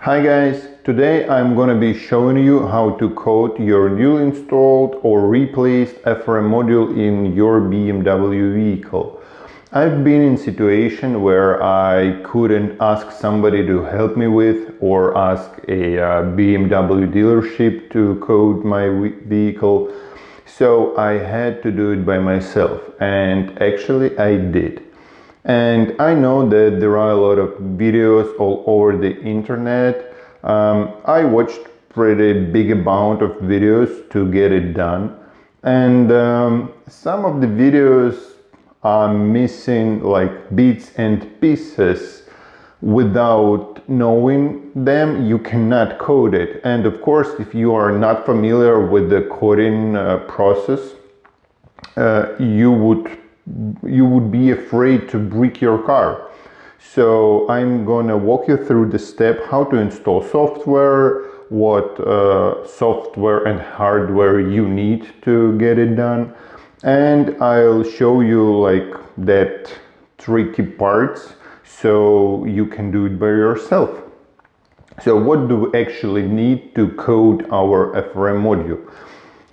Hi guys, today I'm gonna be showing you how to code your newly installed or replaced FRM module in your BMW vehicle. I've been in a situation where I couldn't ask somebody to help me with or ask a BMW dealership to code my vehicle, so I had to do it by myself, and actually I did. And I know that there are a lot of videos all over the internet. I watched pretty big amount of videos to get it done, and some of the videos are missing like bits and pieces. Without knowing them, you cannot code it. And of course, if you are not familiar with the coding process, you would be afraid to break your car. So I'm gonna walk you through the step how to install software, what software and hardware you need to get it done, and I'll show you like that tricky parts so you can do it by yourself. So what do we actually need to code our FRM module?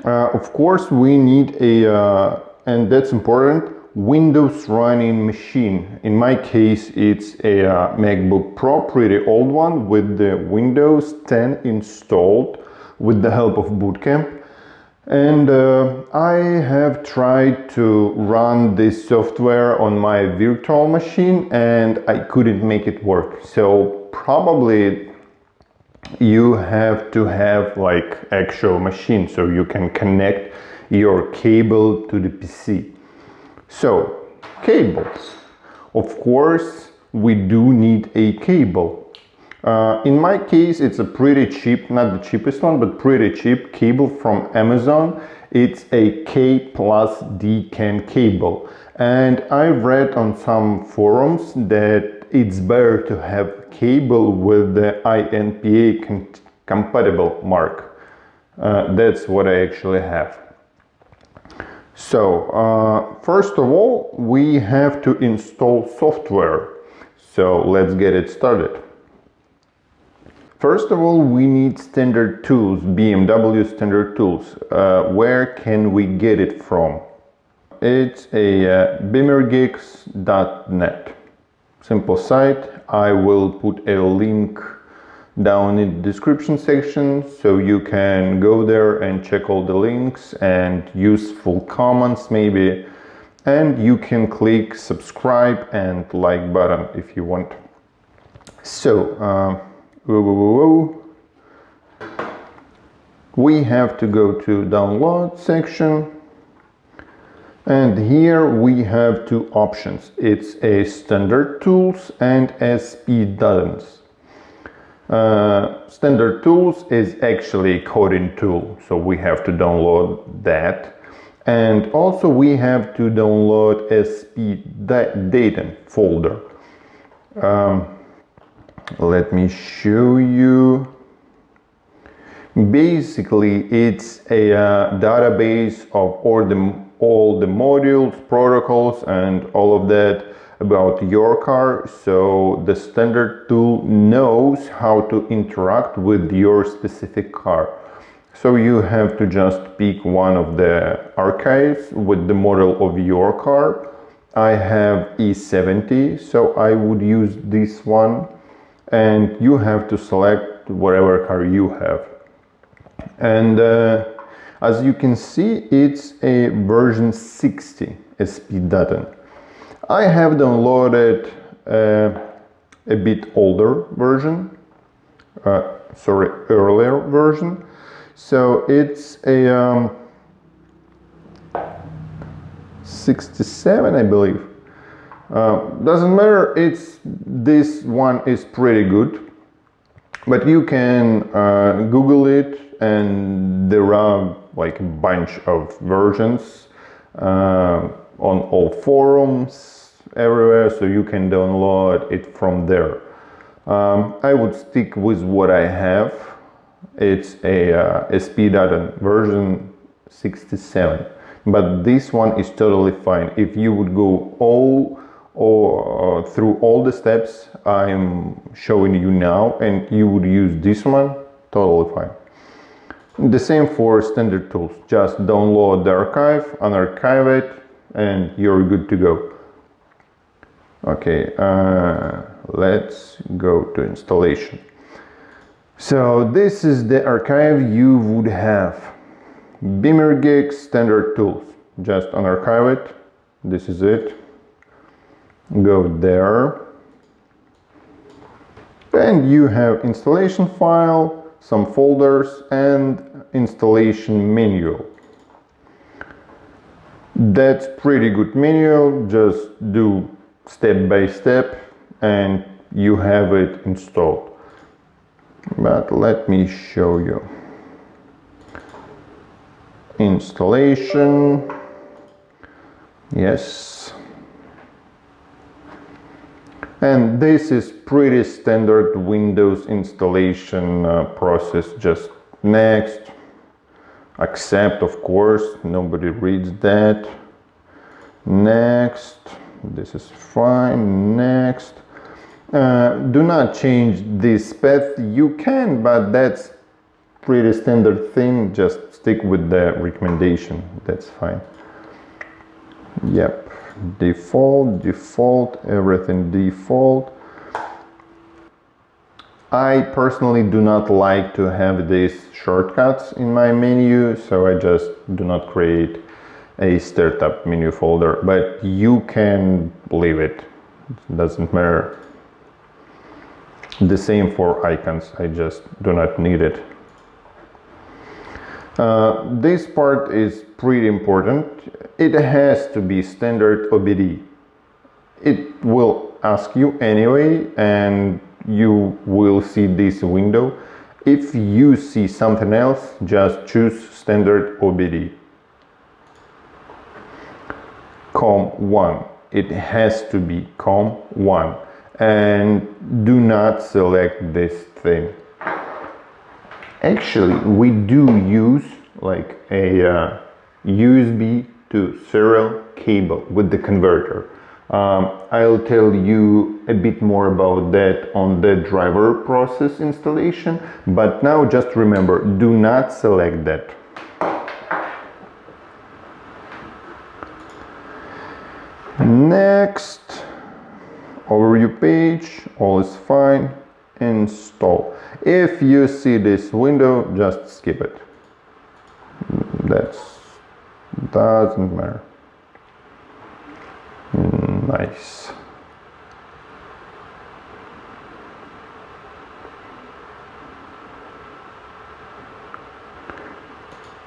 Of course we need a and that's important, Windows running machine. In my case it's a MacBook Pro, pretty old one, with the Windows 10 installed with the help of Boot Camp. And I have tried to run this software on my virtual machine and I couldn't make it work. So probably you have to have like actual machine so you can connect your cable to the PC. So cables, of course we do need a cable. In my case it's a pretty cheap, not the cheapest one, but pretty cheap cable from Amazon. It's a K+Dcan cable, and I've read on some forums that it's better to have cable with the INPA compatible mark. That's what I actually have. So first of all we have to install software, so let's get it started. First of all we need Standard Tools, BMW Standard Tools. Where can we get it from? It's a beamergeeks.net, simple site. I will put a link down in the description section so you can go there and check all the links and useful comments maybe, and you can click subscribe and like button if you want. So we have to go to download section, and here we have two options. It's a Standard Tools and SP-Daten. Standard Tools is actually a coding tool, so we have to download that, and also we have to download SP-Daten folder. Let me show you. Basically it's a database of all the modules, protocols and all of that about your car, so the standard tool knows how to interact with your specific car. So you have to just pick one of the archives with the model of your car. I have E70, so I would use this one, and you have to select whatever car you have. And as you can see, it's a version 60 SP-Daten. I have downloaded a bit older version, earlier version. So it's a 67, I believe. Doesn't matter, this one is pretty good, but you can Google it, and there are like a bunch of versions on all forums everywhere, so you can download it from there. I would stick with what I have. It's a SP-Daten version 67, but this one is totally fine. If you would go all or through all the steps I'm showing you now, and you would use this one, totally fine. The same for Standard Tools, just download the archive, unarchive it, and you're good to go. Okay, let's go to installation. So this is the archive you would have. Beamer Standard Tools, just unarchive it. This is it. Go there. And you have installation file, some folders, and installation manual. That's pretty good manual, just do step by step and you have it installed. But let me show you. Installation, yes. And this is pretty standard Windows installation process. Just next, accept, of course, nobody reads that. Next, this is fine, next. Do not change this path, you can, but that's pretty standard thing, just stick with the recommendation, that's fine. Yep. Default, everything default. I personally do not like to have these shortcuts in my menu, so I just do not create a startup menu folder, but you can leave it, doesn't matter. The same for icons, I just do not need it. This part is pretty important. It has to be standard OBD. It will ask you anyway, and you will see this window. If you see something else, just choose standard OBD. COM1. It has to be COM1. And do not select this thing. Actually, we do use like a USB to serial cable with the converter. I'll tell you a bit more about that on the driver process installation, but now just remember, do not select that. Next, overview page, all is fine, install. If you see this window, just skip it. That doesn't matter. Nice.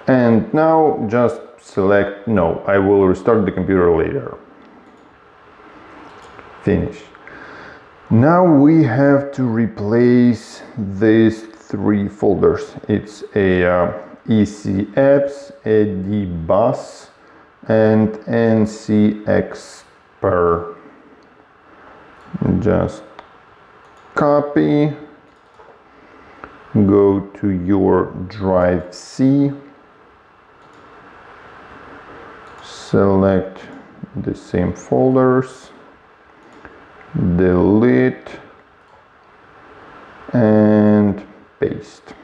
And now just select no, I will restart the computer later. Finish. Now we have to replace these three folders. It's a ECAPS, FTDIBUS, and NCExpr. Just copy, go to your drive C, select the same folders, delete and paste.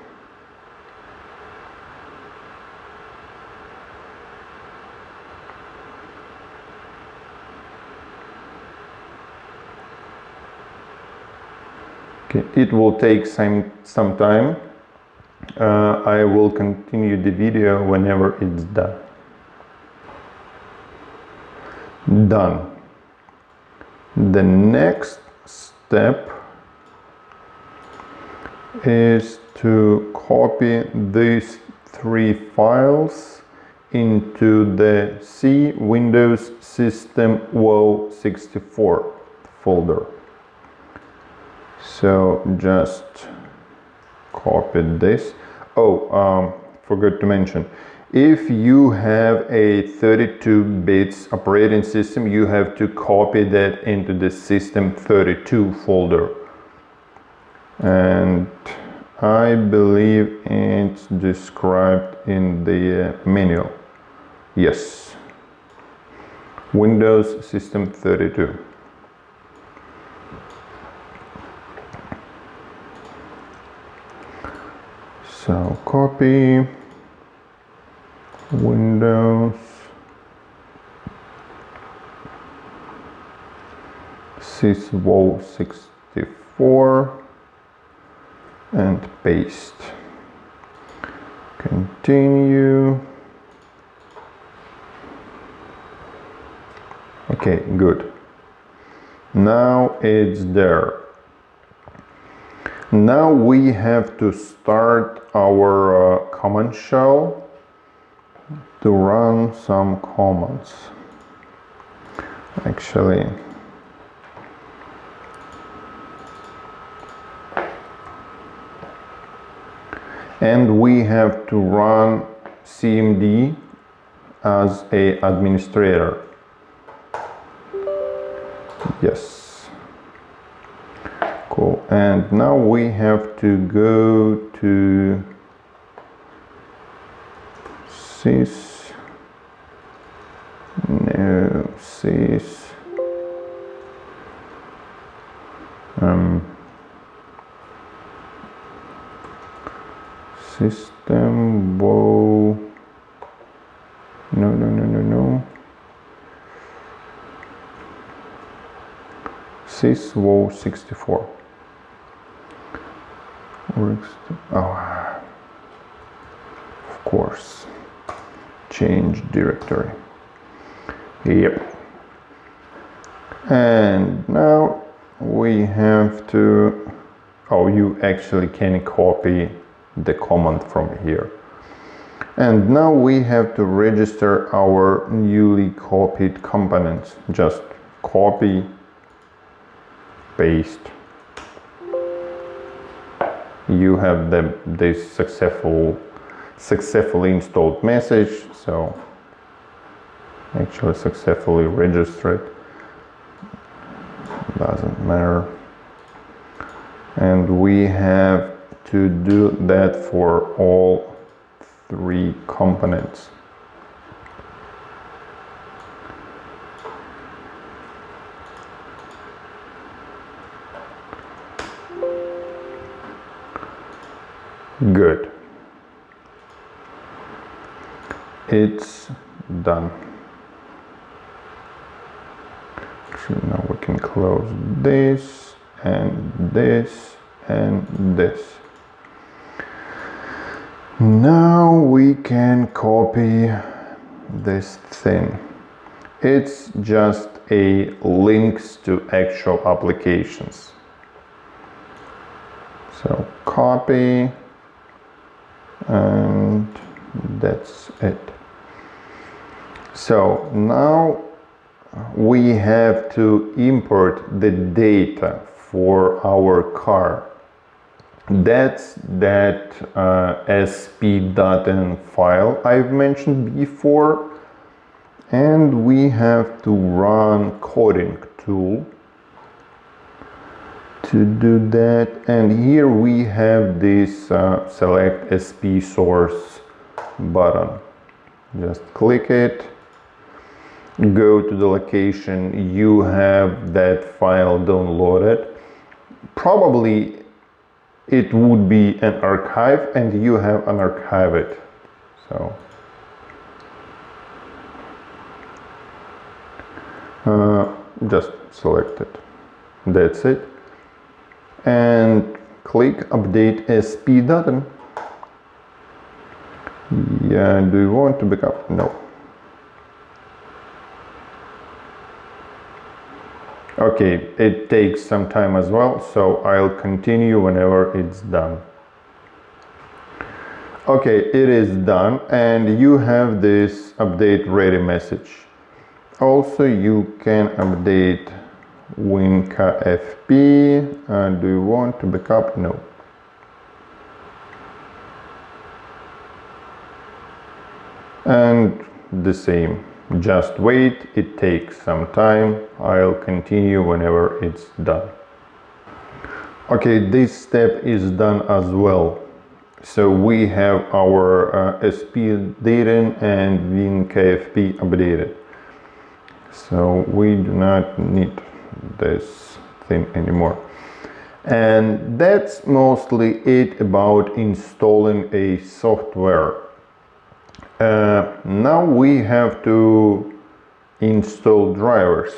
Okay, it will take some time. I will continue the video whenever it's done. Done. The next step is to copy these three files into the C Windows System WoW64 folder. So just copy this. Oh, forgot to mention, if you have a 32 bits operating system, you have to copy that into the System32 folder. And I believe it's described in the manual. Yes. Windows System32. So copy Windows syswow 64 and paste. Continue. Okay, good. Now it's there. Now we have to start our command shell to run some commands. Actually, and we have to run cmd as a administrator. Yes. Cool. And now we have to go to sys, no, sys, system woe, no, syswow 64. Oh, of course, change directory. Yep. And now we have to, oh, you actually can copy the command from here. And now we have to register our newly copied components. Just copy, paste. You have this successfully installed message, so actually successfully registered, doesn't matter. And we have to do that for all 3 components. Good. It's done. Actually, now we can close this and this and this. Now we can copy this thing. It's just a links to actual applications. So copy, and that's it. So now we have to import the data for our car. That's that SP-Daten file I've mentioned before, and we have to run coding tool to do that. And here we have this select SP source button. Just click it, go to the location you have that file downloaded. Probably it would be an archive, and you have unarchived it. So just select it. That's it. And click update SP-Daten. Yeah, do you want to backup? No. Okay, it takes some time as well, so I'll continue whenever it's done. Okay, it is done, and you have this update ready message. Also, you can update Winkfp. Do you want to backup? No. And the same. Just wait, it takes some time. I'll continue whenever it's done. Okay, this step is done as well. So we have our SP-Daten and Winkfp updated. So we do not need this thing anymore. And that's mostly it about installing a software. Now we have to install drivers.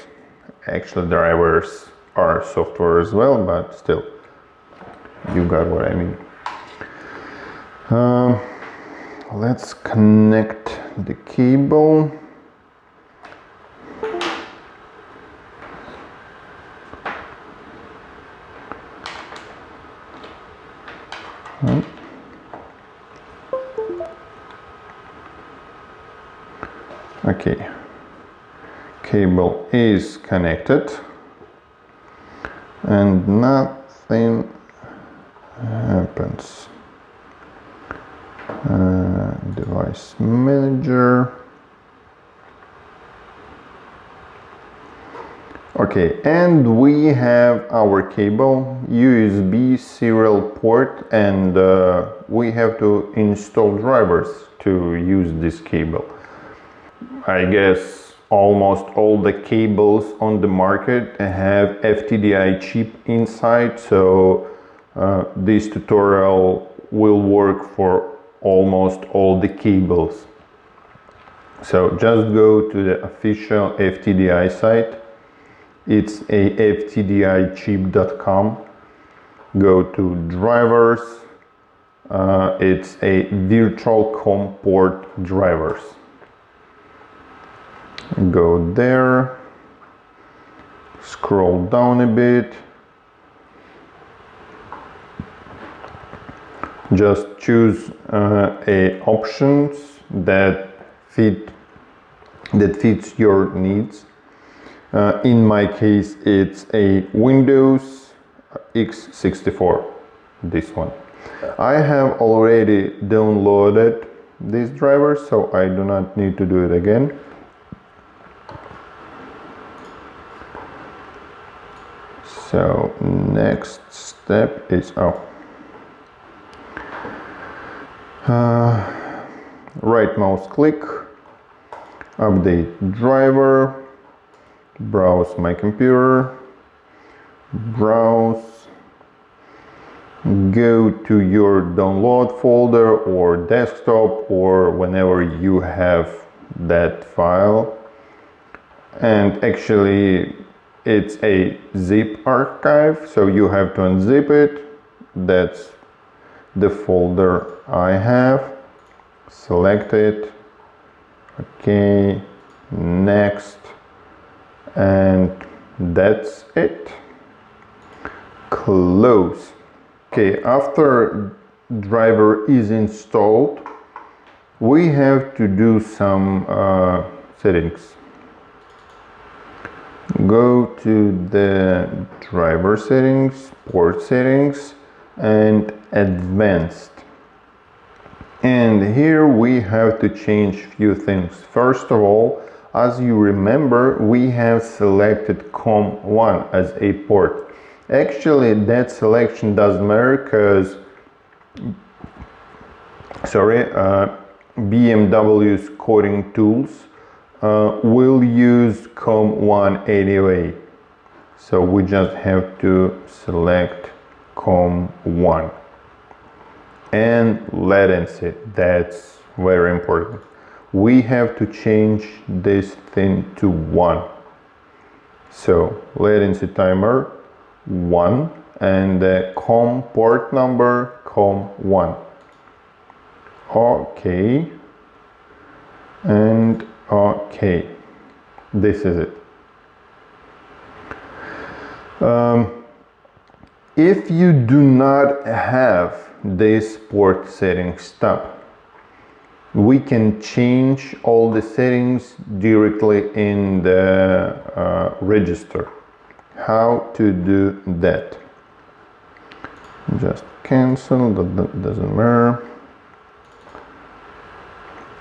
Actually, drivers are software as well, but still, you got what I mean. Let's connect the cable. Okay, cable is connected and nothing happens. Device manager. Okay, and we have our cable, USB serial port, and we have to install drivers to use this cable. I guess almost all the cables on the market have FTDI chip inside, so this tutorial will work for almost all the cables. So just go to the official FTDI site. It's a FTDIchip.com. Go to drivers. It's a virtual COM port drivers. Go there. Scroll down a bit. Just choose a options that fits your needs. In my case, it's a Windows x64, this one. I have already downloaded this driver, so I do not need to do it again. So next step is right mouse click, update driver, browse my computer, browse, go to your download folder or desktop or whenever you have that file, and actually it's a zip archive, so you have to unzip it. That's the folder I have. Select it. Okay, next, and that's it. Close. Okay, after driver is installed, we have to do some settings. Go to the driver settings, port settings, and advanced. And here we have to change few things. First of all, as you remember, we have selected COM1 as a port. Actually, that selection doesn't matter because BMW's coding tools will use COM1 anyway. So we just have to select COM1. And latency, that's very important. We have to change this thing to 1. So latency timer 1 and the COM port number COM1. Okay. And okay. This is it. If you do not have this port settings tab, we can change all the settings directly in the register. How to do that? Just cancel, that doesn't matter.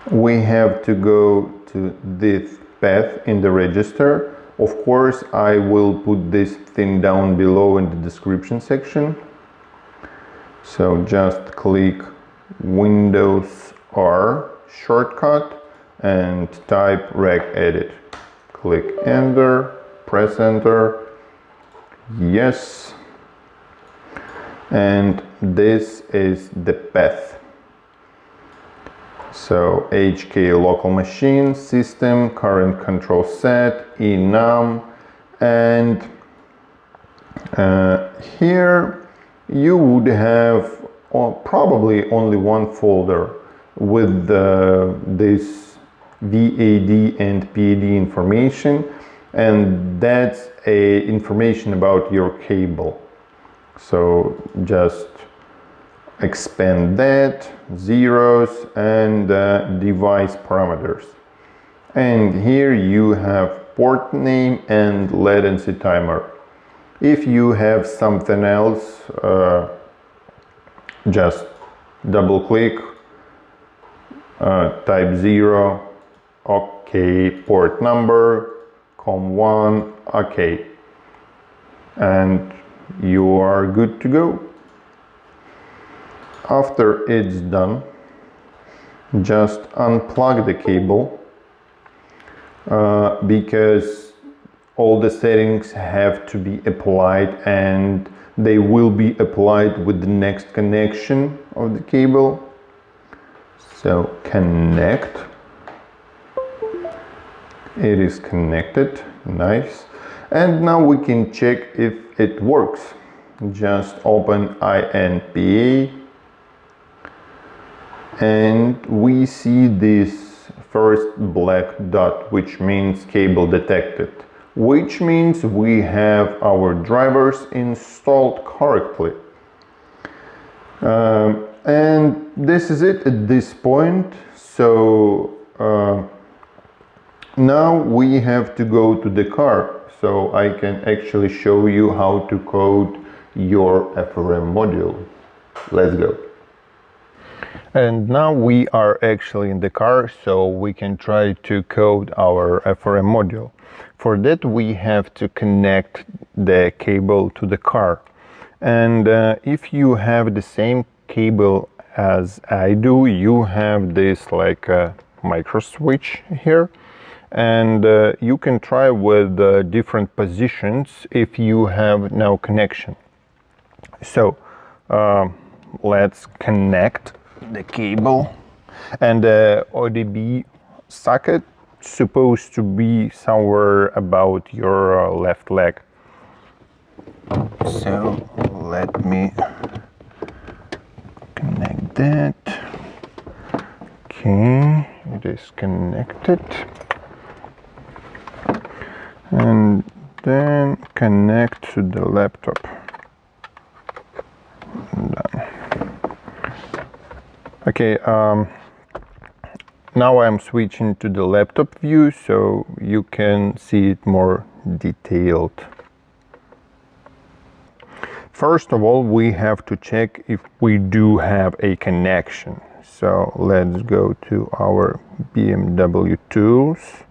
We have to go to this path in the register. Of course, I will put this thing down below in the description section. So just click Windows R shortcut and type regedit. Click enter, press enter, yes. and this is the path. So HK local machine system, CurrentControlSet, Enum, and here you would have probably only one folder with this VAD and PAD information, and that's information about your cable. So just expand that, zeros, and device parameters. And here you have port name and latency timer. If you have something else, just double click, type 0, OK, port number, COM1, OK, and you are good to go. After it's done, just unplug the cable, because all the settings have to be applied, and they will be applied with the next connection of the cable. So connect. It is connected, nice. And now we can check if it works. Just open INPA, and we see this first black dot, which means cable detected, which means we have our drivers installed correctly. And this is it at this point. So now we have to go to the car, so I can actually show you how to code your FRM module. Let's go. And now we are actually in the car, so we can try to code our FRM module. For that we have to connect the cable to the car. And if you have the same cable as I do, you have this like a micro switch here. And you can try with different positions if you have no connection. So let's connect the cable, and the ODB socket supposed to be somewhere about your left leg. So let me connect that. Okay, it is connected. And then connect to the laptop. Done. Okay, now I'm switching to the laptop view so you can see it more detailed. First of all, we have to check if we do have a connection. So let's go to our BMW Tools.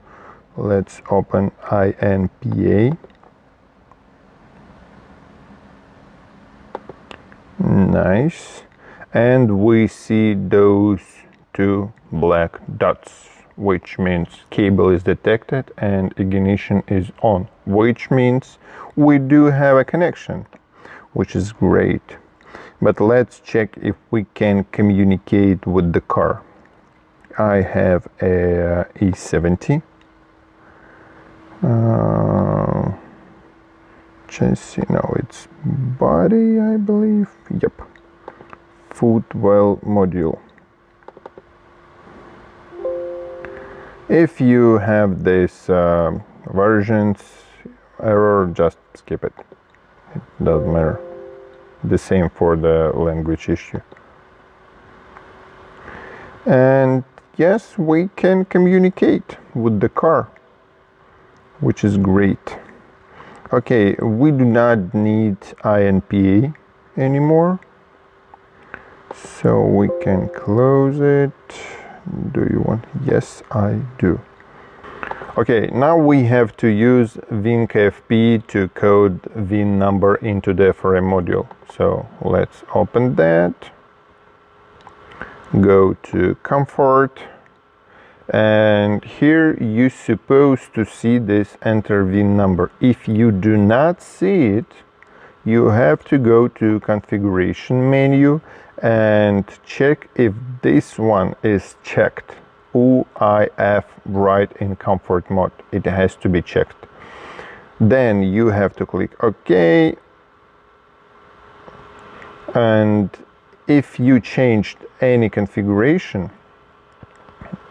Let's open INPA. Nice. And we see those two black dots, which means cable is detected and ignition is on, which means we do have a connection, which is great. But let's check if we can communicate with the car. I have a E70. Chassis, no, it's body, I believe. Yep. Footwell module. If you have this versions error, just skip it. It doesn't matter. The same for the language issue. And yes, we can communicate with the car, which is great. Okay, we do not need INPA anymore, so we can close it. Do you want? Yes, I do. Okay, now we have to use Winkfp to code VIN number into the FRM module. So let's open that, go to Comfort, and here you're supposed to see this enter VIN number. If you do not see it, you have to go to configuration menu and check if this one is checked. UIF write in comfort mode. It has to be checked. Then you have to click OK. And if you changed any configuration,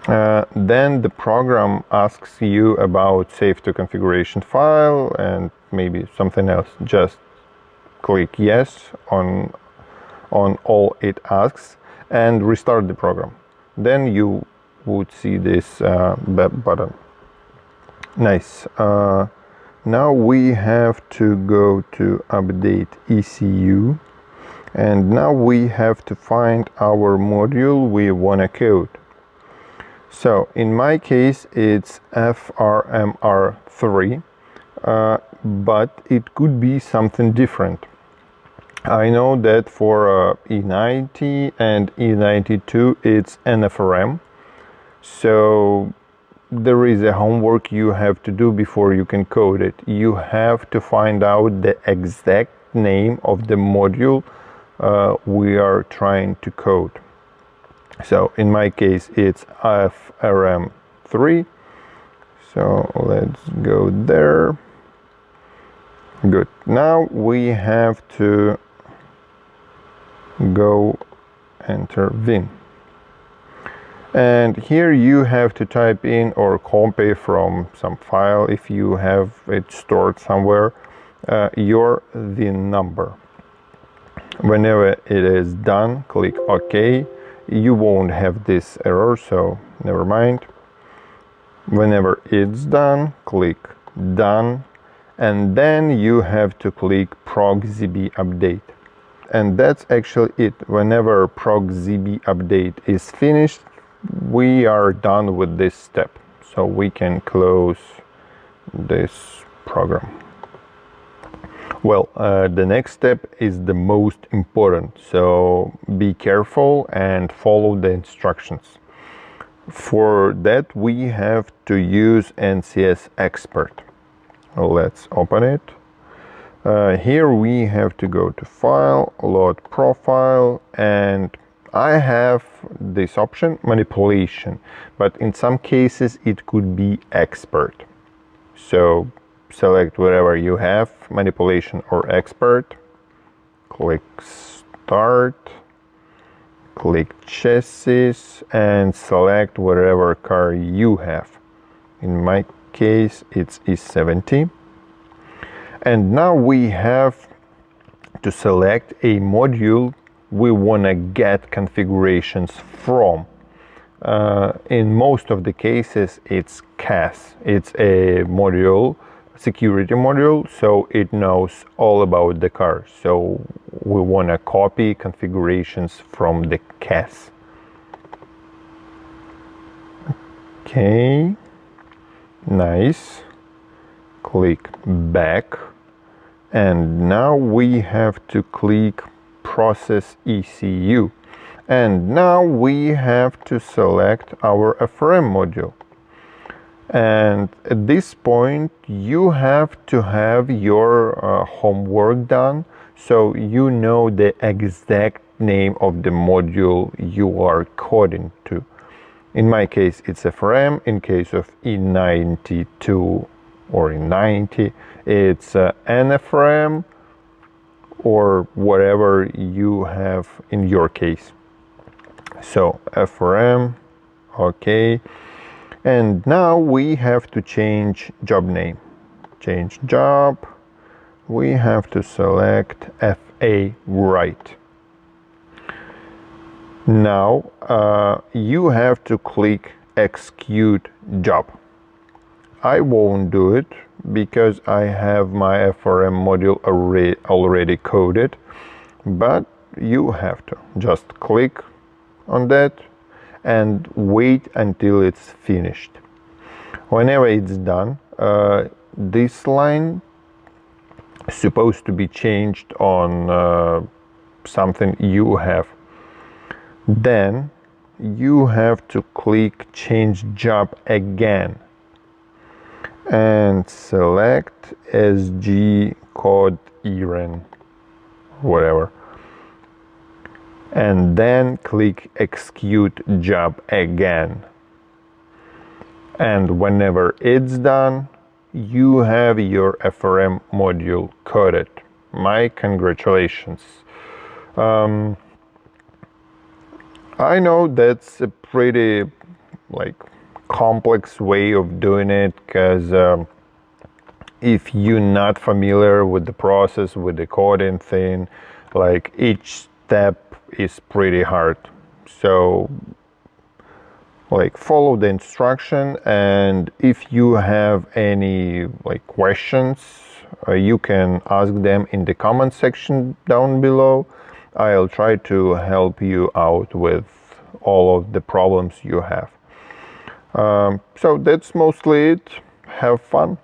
then the program asks you about save to configuration file and maybe something else. Just click yes on all it asks and restart the program. Then you would see this button. Nice. Now we have to go to update ECU, and now we have to find our module we want to code. So in my case it's FRMR3, but it could be something different. I know that for E90 and E92 it's NFRM, so there is a homework you have to do before you can code it. You have to find out the exact name of the module we are trying to code. So in my case it's FRM3, so let's go there. Good. Now we have to go enter Vim, and here you have to type in or copy from some file, if you have it stored somewhere, your VIN number. Whenever it is done, click OK. You won't have this error, so never mind. Whenever it's done, click done, and then you have to click proxzb update. And that's actually it. Whenever proxzb update is finished, we are done with this step, so we can close this program. Well, the next step is the most important, so be careful and follow the instructions. For that we have to use NCS Expert. Let's open it. Here we have to go to File, Load Profile, and I have this option, Manipulation, but in some cases it could be Expert. So select whatever you have, Manipulation or Expert, click Start, click Chassis, and select whatever car you have. In my case it's E70. And now we have to select a module we want to get configurations from. In most of the cases it's CAS. It's a module, security module, so it knows all about the car. So we want to copy configurations from the CAS. Okay, nice. Click back, and now we have to click process ECU, and now we have to select our FRM module. And at this point you have to have your homework done, so you know the exact name of the module you are coding to. In my case it's FRM. In case of E92 or E90 it's NFRM or whatever you have in your case. So FRM, okay. And now we have to change job name. Change job. We have to select FA Write. Now you have to click Execute Job. I won't do it because I have my FRM module already coded, but you have to just click on that and wait until it's finished. Whenever it's done, this line is supposed to be changed on something you have. Then you have to click Change Job again and select SG Code Iran. whatever. And then click execute job again. And whenever it's done, you have your FRM module coded. My congratulations. I know that's a pretty complex way of doing it, because if you're not familiar with the process, with the coding thing, each step is pretty hard. So follow the instruction, and if you have any questions, you can ask them in the comment section down below. I'll try to help you out with all of the problems you have. So that's mostly it. Have fun.